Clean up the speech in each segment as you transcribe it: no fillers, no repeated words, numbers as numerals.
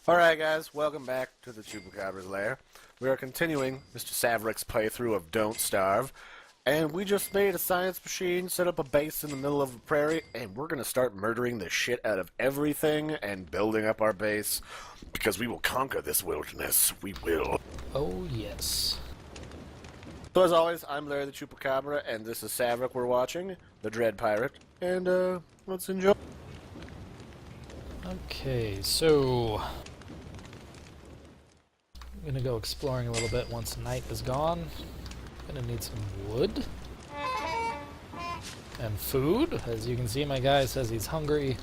Alright guys, welcome back to the Chupacabra's lair. We are continuing Mr. Savrek's playthrough of Don't Starve, and we just made a science machine, set up a base in the middle of the prairie, and we're gonna start murdering the shit out of everything and building up our base, because we will conquer this wilderness. We will. Oh, yes. So as always, I'm Larry the Chupacabra, and this is Savrek we're watching, the Dread Pirate, and let's enjoy. Okay, so I'm gonna go exploring a little bit once night is gone. Gonna need some wood and food. As you can see, my guy says he's hungry.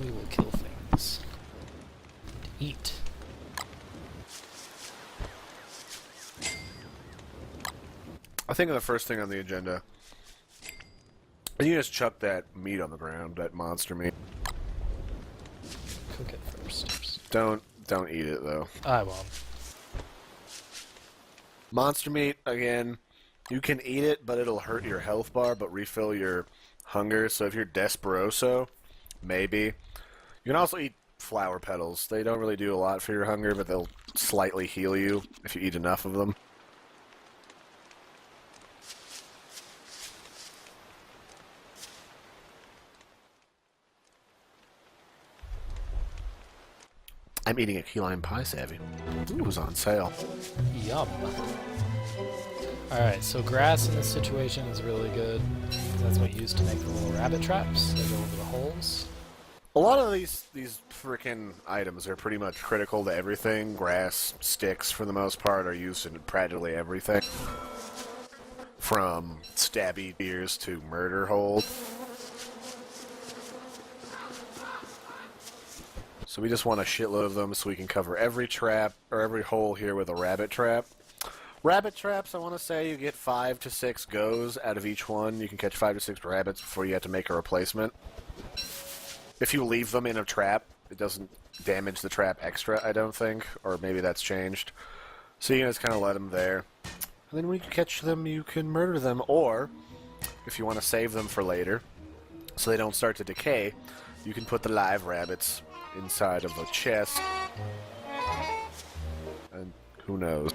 We will kill things and eat. I think the first thing on the agenda, you just chuck that meat on the ground, that monster meat. Cook it first. Don't eat it though. I won't. Monster meat, again, you can eat it, but it'll hurt your health bar, but refill your hunger. So if you're Desperoso, maybe. You can also eat flower petals. They don't really do a lot for your hunger, but they'll slightly heal you if you eat enough of them. I'm eating a key lime pie, Savvy. It was on sale. Yum. Alright, so grass in this situation is really good. That's what you use to make the little rabbit traps that go over the holes. A lot of these frickin' items are pretty much critical to everything. Grass, sticks, for the most part, are used in practically everything. From stabby ears to murder holes. So we just want a shitload of them so we can cover every trap, or every hole here with a rabbit trap. Rabbit traps, I want to say you get 5 to 6 goes out of each one. You can catch 5 to 6 rabbits before you have to make a replacement. If you leave them in a trap, it doesn't damage the trap extra, I don't think. Or maybe that's changed. So you can just kind of let them there. And then when you catch them, you can murder them. Or, if you want to save them for later, so they don't start to decay, you can put the live rabbits inside of a chest. And who knows?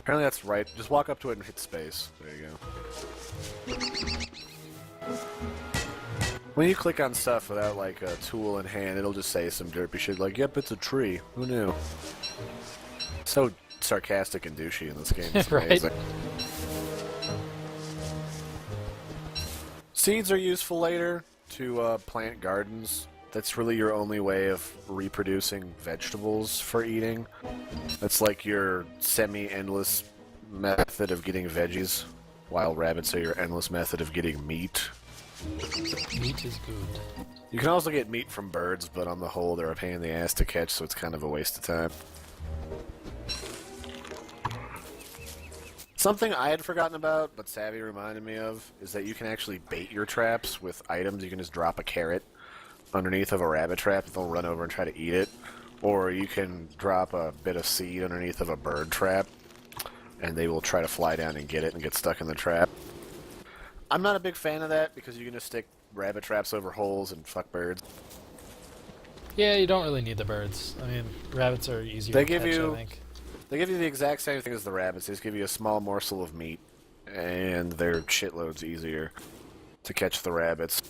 Apparently that's right. Just walk up to it and hit space. There you go. When you click on stuff without, like, a tool in hand, it'll just say some derpy shit like, yep, it's a tree. Who knew? So sarcastic and douchey in this game. It's amazing. Right? Seeds are useful later to plant gardens. That's really your only way of reproducing vegetables for eating. That's like your semi-endless method of getting veggies, while rabbits are your endless method of getting meat. Meat is good. You can also get meat from birds, but on the whole they're a pain in the ass to catch, so it's kind of a waste of time. Something I had forgotten about, but Savvy reminded me of, is that you can actually bait your traps with items. You can just drop a carrot underneath of a rabbit trap, they'll run over and try to eat it. Or you can drop a bit of seed underneath of a bird trap, and they will try to fly down and get it and get stuck in the trap. I'm not a big fan of that, because you can just stick rabbit traps over holes and fuck birds. Yeah, you don't really need the birds. I mean, rabbits are easier to catch, I think. They give you the exact same thing as the rabbits. They just give you a small morsel of meat, and they're shitloads easier to catch the rabbits.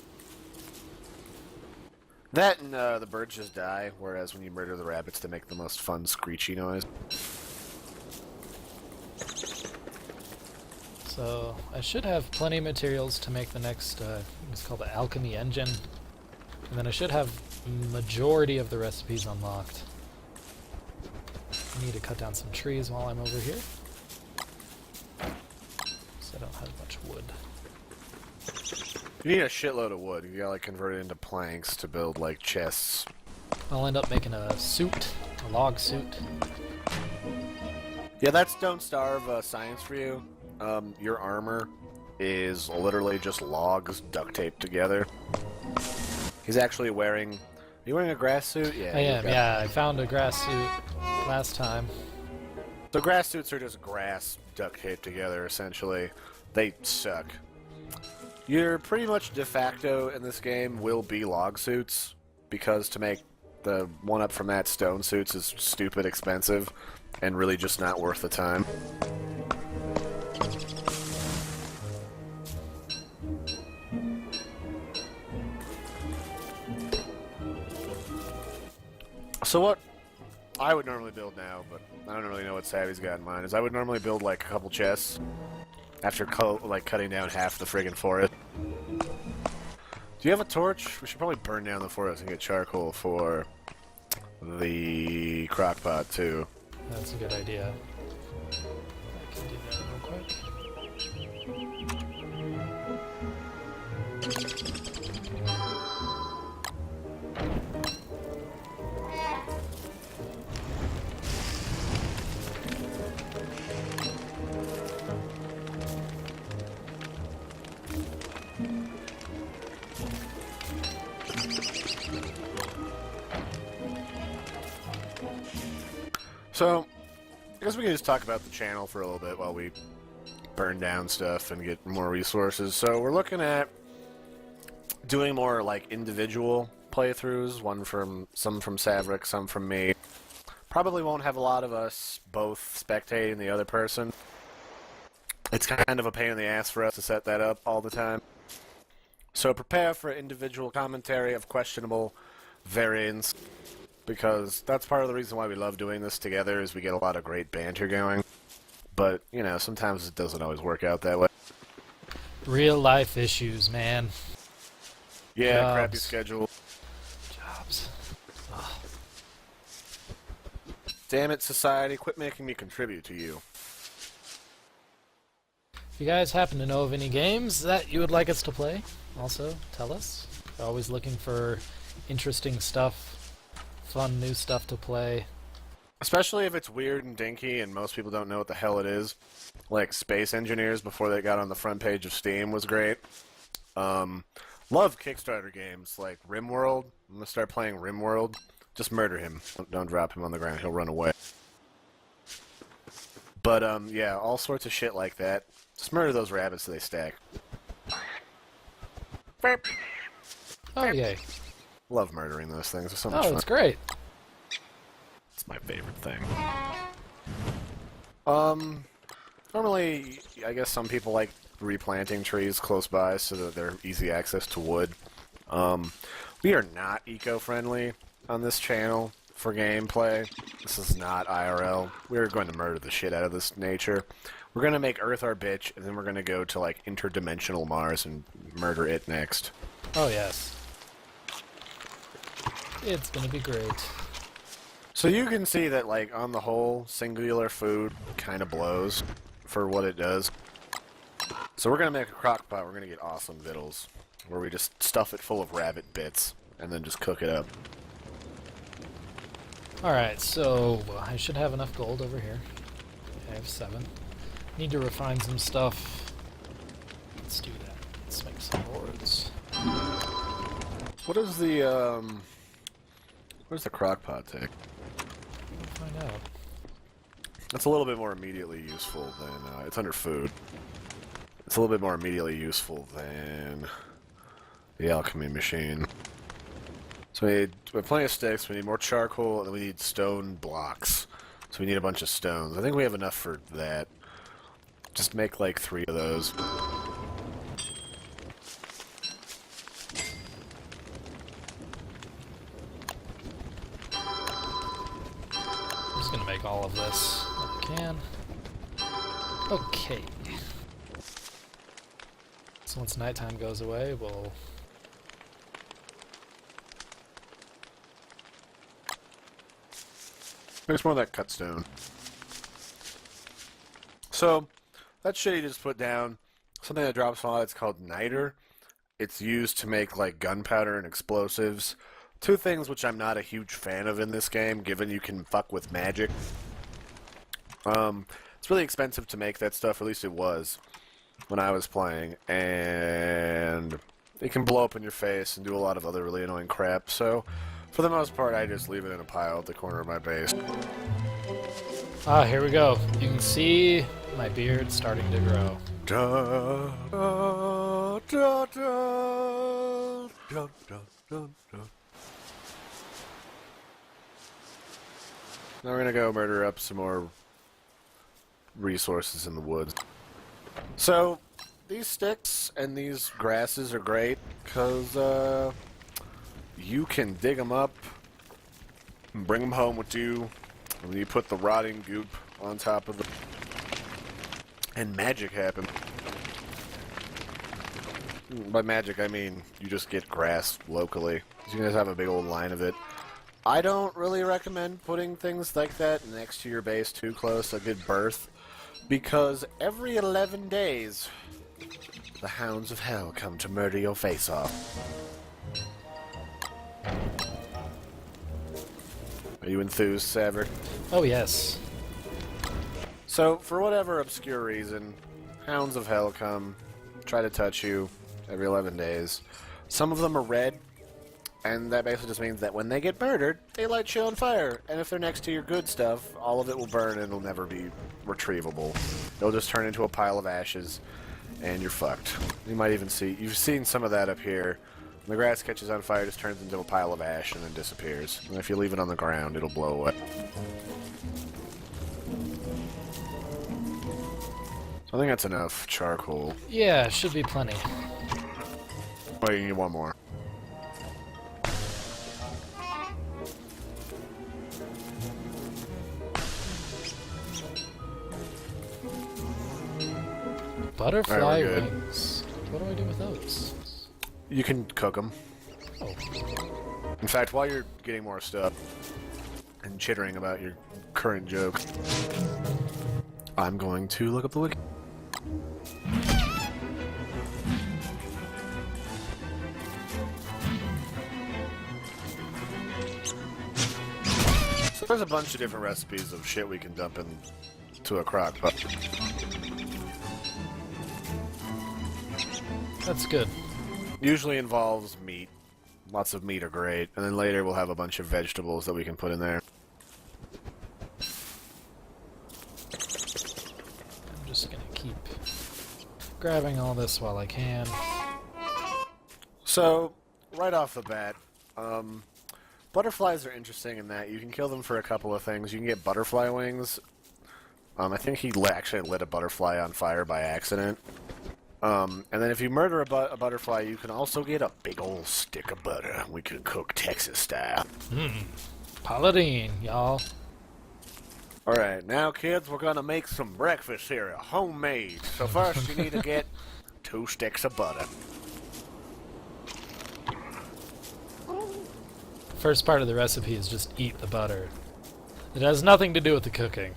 That and the birds just die, whereas when you murder the rabbits, they make the most fun screechy noise. So, I should have plenty of materials to make the next, I think it's called the alchemy engine. And then I should have majority of the recipes unlocked. I need to cut down some trees while I'm over here, so I don't have much wood. You need a shitload of wood. You gotta like convert it into planks to build like chests. I'll end up making a suit, a log suit. Yeah, that's Don't Starve science for you. Your armor is literally just logs duct taped together. He's actually wearing... Are you wearing a grass suit? Yeah. I am, yeah. I found a grass suit last time. So grass suits are just grass duct taped together, essentially. They suck. You're pretty much de facto in this game will be log suits, because to make the one-up from that stone suits is stupid expensive and really just not worth the time. So what I would normally build now, but I don't really know what Savvy's got in mind, is I would normally build like a couple chests after cutting down half the friggin' forest. Do you have a torch? We should probably burn down the forest and get charcoal for the crock pot too. That's a good idea. I can do that real quick. So, I guess we can just talk about the channel for a little bit while we burn down stuff and get more resources. So we're looking at doing more like individual playthroughs, some from Savrek, some from me. Probably won't have a lot of us both spectating the other person. It's kind of a pain in the ass for us to set that up all the time. So prepare for individual commentary of questionable variants, because that's part of the reason why we love doing this together, is we get a lot of great banter going. But, you know, sometimes it doesn't always work out that way. Real life issues, man. Yeah, Jobs. crappy schedule. Jobs. Ugh. Damn it, society, quit making me contribute to you. If you guys happen to know of any games that you would like us to play, also tell us. We're always looking for interesting stuff, fun new stuff to play. Especially if it's weird and dinky and most people don't know what the hell it is. Like Space Engineers, before they got on the front page of Steam, was great. Love Kickstarter games like RimWorld. I'm going to start playing RimWorld. Just murder him. Don't drop him on the ground. He'll run away. But, yeah, all sorts of shit like that. Just murder those rabbits so they stack. Oh, yay. Love murdering those things. They're so much Oh, fun. it's great. It's my favorite thing. Normally, I guess some people like replanting trees close by so that they're easy access to wood. We are not eco-friendly on this channel for gameplay. This is not IRL. We're going to murder the shit out of this nature. We're going to make Earth our bitch, and then we're going to go to, like, interdimensional Mars and murder it next. Oh, yes. It's gonna be great. So you can see that, like, on the whole, singular food kind of blows for what it does. So we're going to make a crock pot. We're going to get awesome vittles, where we just stuff it full of rabbit bits, and then just cook it up. Alright, so I should have enough gold over here. I have 7. Need to refine some stuff. Let's do that. Let's make some boards. What is the, what does the crock pot take? We'll find out. It's a little bit more immediately useful than, it's under food. It's a little bit more immediately useful than the alchemy machine. So we have plenty of sticks, we need more charcoal, and then we need stone blocks. So we need a bunch of stones. I think we have enough for that. Just make like 3 of those. I'm just gonna make all of this if I can. Okay. So once nighttime goes away, we'll... There's more of that cut stone. So, that shit you just put down, something that drops a lot, it's called niter. It's used to make, like, gunpowder and explosives. 2 things which I'm not a huge fan of in this game, given you can fuck with magic. It's really expensive to make that stuff, or at least it was when I was playing, and it can blow up in your face and do a lot of other really annoying crap, so for the most part I just leave it in a pile at the corner of my base. Ah, here we go. You can see my beard starting to grow. Da, da, da, da, da, da, da, da. Now we're gonna go murder up some more resources in the woods. So, these sticks and these grasses are great, because, you can dig them up and bring them home with you, and then you put the rotting goop on top of them, and magic happens. By magic, I mean you just get grass locally. You can just have a big old line of it. I don't really recommend putting things like that next to your base too close, a good berth, because every 11 days, the hounds of hell come to murder your face off. Are you enthused, Savrek? Oh, yes. So, for whatever obscure reason, hounds of hell come, try to touch you every 11 days. Some of them are red, and that basically just means that when they get murdered, they light you on fire. And if they're next to your good stuff, all of it will burn and it'll never be retrievable. It'll just turn into a pile of ashes, and you're fucked. You might even see, you've seen some of that up here. When the grass catches on fire, it just turns into a pile of ash and then disappears. And if you leave it on the ground, it'll blow away. So I think that's enough charcoal. Yeah, should be plenty. Oh, you need one more. Butterfly Alright, we're good. wings. What do I do with those? You can cook them. Oh, In fact, while you're getting more stuff and chittering about your current joke, I'm going to look up the wiki. So there's a bunch of different recipes of shit we can dump into a crock pot. that's good. Usually involves meat. Lots of meat are great. And then later we'll have a bunch of vegetables that we can put in there. I'm just gonna keep grabbing all this while I can. So, right off the bat, butterflies are interesting in that you can kill them for a couple of things. You can get butterfly wings. I think he actually lit a butterfly on fire by accident. And then if you murder a butterfly, you can also get a big old stick of butter. We can cook Texas style. Paladine, y'all. Alright, now kids, we're gonna make some breakfast here, homemade. So first you need to get 2 sticks of butter. First part of the recipe is just eat the butter. It has nothing to do with the cooking.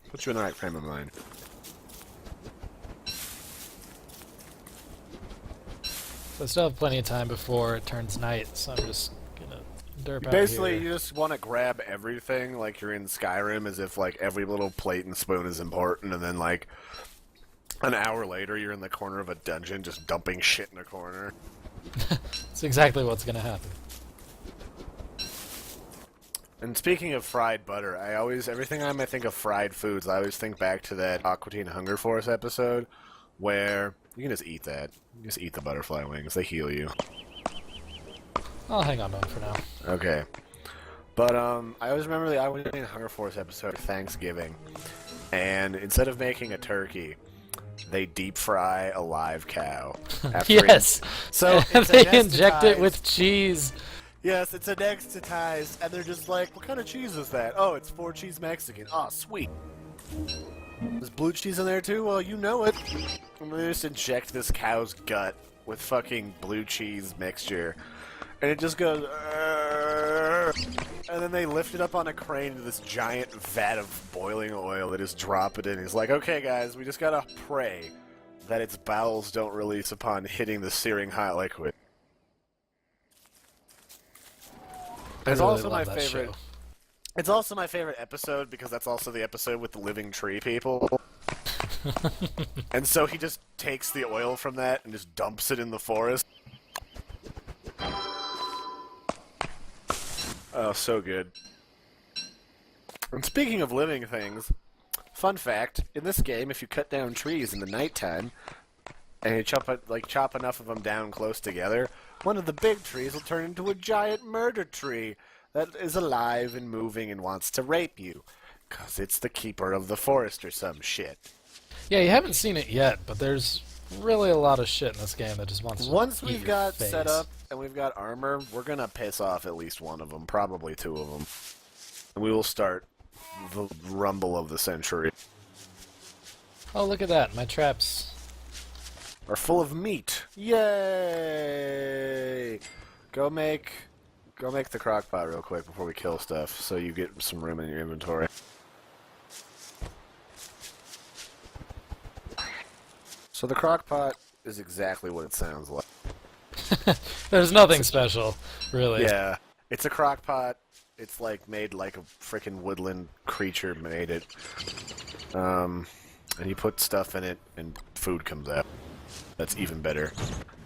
Put you in the right frame of mind. So I still have plenty of time before it turns night, so I'm just gonna derp out Basically, here. you just want to grab everything like you're in Skyrim, as if like every little plate and spoon is important, and then like an hour later you're in the corner of a dungeon just dumping shit in a corner. That's exactly what's gonna happen. And speaking of fried butter, every time I think of fried foods, I always think back to that Aqua Teen Hunger Force episode where you can just eat that. You just eat the butterfly wings. They heal you. I'll hang on to them for now. Okay. But, I always remember the Aqua Teen Hunger Force episode of Thanksgiving. And instead of making a turkey, they deep fry a live cow. Yes! So it's they inject it anesthetized. with cheese. Yes, it's anesthetized, and they're just like, what kind of cheese is that? Oh, it's 4-cheese Mexican. Oh, sweet. There's blue cheese in there too? Well, you know it. And they just inject this cow's gut with fucking blue cheese mixture. And it just goes, "Arrgh." And then they lift it up on a crane into this giant vat of boiling oil. They just drop it in. He's like, okay guys, we just gotta pray that its bowels don't release upon hitting the searing hot liquid. I It's really also my love that favorite. show. It's also my favorite episode because that's also the episode with the living tree people. And so he just takes the oil from that and just dumps it in the forest. Oh, so good. And speaking of living things, fun fact, in this game, if you cut down trees in the nighttime, and you chop enough of them down close together, one of the big trees will turn into a giant murder tree. that is alive and moving and wants to rape you. 'Cause it's the keeper of the forest or some shit. Yeah, you haven't seen it yet, but there's really a lot of shit in this game that just wants to Once eat we've your got face. set up and we've got armor, we're gonna piss off at least one of them, probably two of them. And we will start the rumble of the century. Oh, look at that. My traps. Are full of meat. Yay! Go make the crock pot real quick before we kill stuff, so you get some room in your inventory. So the crock pot is exactly what it sounds like. There's nothing special, really. Yeah, it's a crock pot. It's like made like a freaking woodland creature made it. And you put stuff in it, and food comes out. That's even better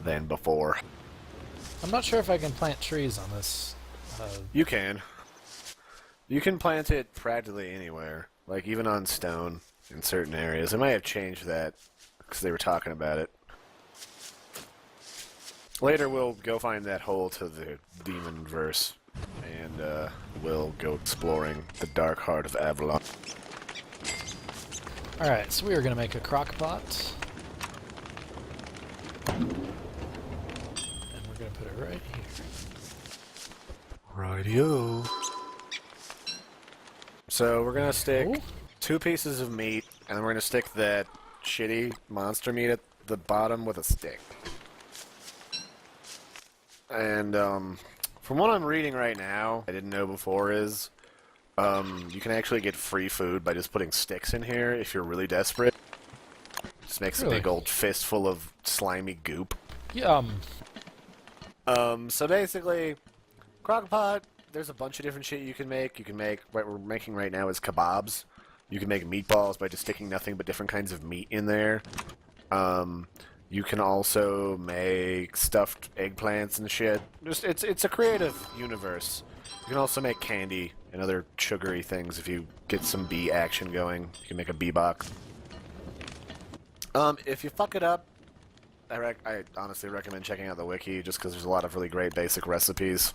than before. I'm not sure if I can plant trees on this. You can. You can plant it practically anywhere, like even on stone in certain areas. They might have changed that because they were talking about it. Later we'll go find that hole to the demon verse, and we'll go exploring the dark heart of Avalon. Alright, so we are going to make a crock pot. And we're going to put it right here. Rightio. So we're gonna stick Oh. 2 pieces of meat, and then we're gonna stick that shitty monster meat at the bottom with a stick. And from what I'm reading right now, I didn't know before is you can actually get free food by just putting sticks in here if you're really desperate. Just makes Really? a big old fistful of slimy goop. Yum. So basically, crockpot, there's a bunch of different shit you can make. You can make, what we're making right now is kebabs. You can make meatballs by just sticking nothing but different kinds of meat in there. You can also make stuffed eggplants and shit. Just it's a creative universe. You can also make candy and other sugary things if you get some bee action going. You can make a bee box. If you fuck it up, I honestly recommend checking out the wiki just because there's a lot of really great basic recipes.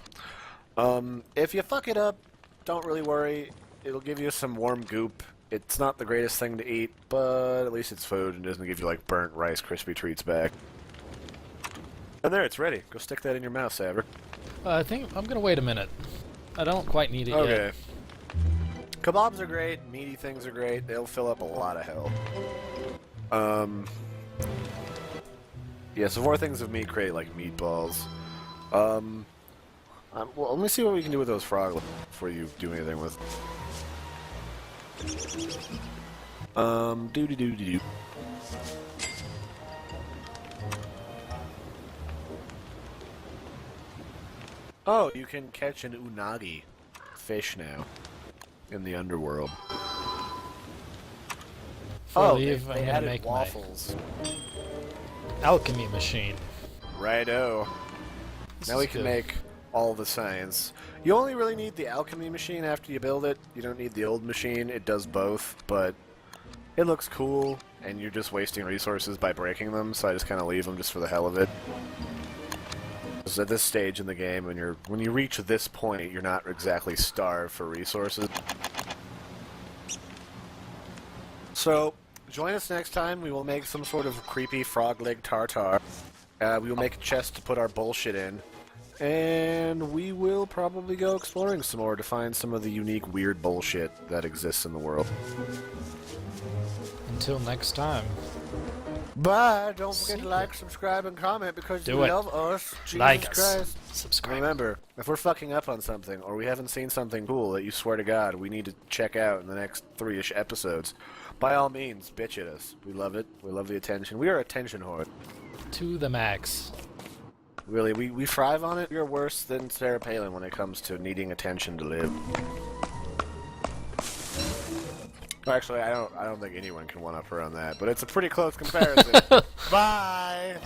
If you fuck it up, don't really worry. It'll give you some warm goop. It's not the greatest thing to eat, but at least it's food and doesn't give you like burnt Rice Krispie treats back. And there, it's ready. Go stick that in your mouth, Savrek. I think I'm going to wait a minute. I don't quite need it Okay. yet. Kebabs are great. Meaty things are great. They'll fill up a lot of hell. Yeah, so 4 things of meat create like meatballs. Well, let me see what we can do with those frog legs before you do anything with. Doo-doo-doo-doo-doo. Oh, you can catch an unagi fish now in the underworld. Before I Oh, leave, they I'm going to added make waffles. my alchemy machine. Righto. This Now is we can good. make all the science. You only really need the alchemy machine after you build it. You don't need the old machine. It does both, but it looks cool, and you're just wasting resources by breaking them, so I just kind of leave them just for the hell of it. Because at this stage in the game, when you reach this point, you're not exactly starved for resources. So, join us next time. We will make some sort of creepy frog leg tartar. We will make a chest to put our bullshit in. And we will probably go exploring some more to find some of the unique, weird bullshit that exists in the world. Until next time. Bye! Don't forget See to ya. like, subscribe, and comment because Do you it. love us. Jesus Like us. Christ. Subscribe. Remember, if we're fucking up on something, or we haven't seen something cool that you swear to God we need to check out in the next 3-ish episodes, by all means, bitch at us. We love it. We love the attention. We are attention whore. To the max. Really, we thrive on it. We are worse than Sarah Palin when it comes to needing attention to live. Actually, I don't think anyone can one-up her on that, but it's a pretty close comparison. Bye!